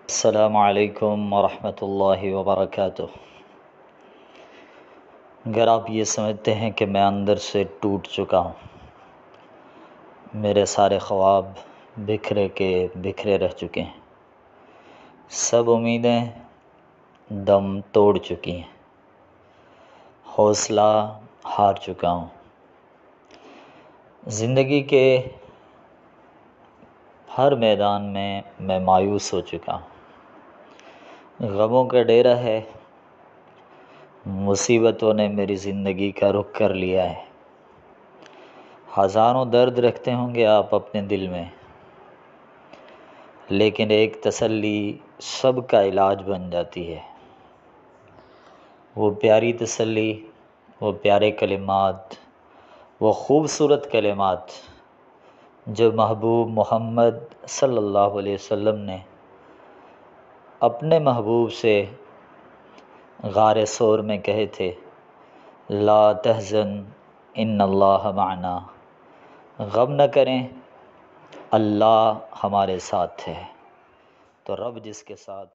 السلام علیکم ورحمۃ اللہ وبرکاتہ۔ اگر آپ یہ سمجھتے ہیں کہ میں اندر سے ٹوٹ چکا ہوں، میرے سارے خواب بکھرے کے بکھرے رہ چکے ہیں، سب امیدیں دم توڑ چکی ہیں، حوصلہ ہار چکا ہوں، زندگی کے ہر میدان میں مایوس ہو چکا ہوں، غموں کا ڈیرا ہے، مصیبتوں نے میری زندگی کا رخ کر لیا ہے۔ ہزاروں درد رکھتے ہوں گے آپ اپنے دل میں، لیکن ایک تسلی سب کا علاج بن جاتی ہے، وہ پیاری تسلی، وہ پیارے کلمات، وہ خوبصورت کلمات جو محبوب محمد صلی اللہ علیہ وسلم نے اپنے محبوب سے غار ثور میں کہے تھے، لا تحزن ان اللہ معنا، غم نہ کریں، اللہ ہمارے ساتھ ہے۔ تو رب جس کے ساتھ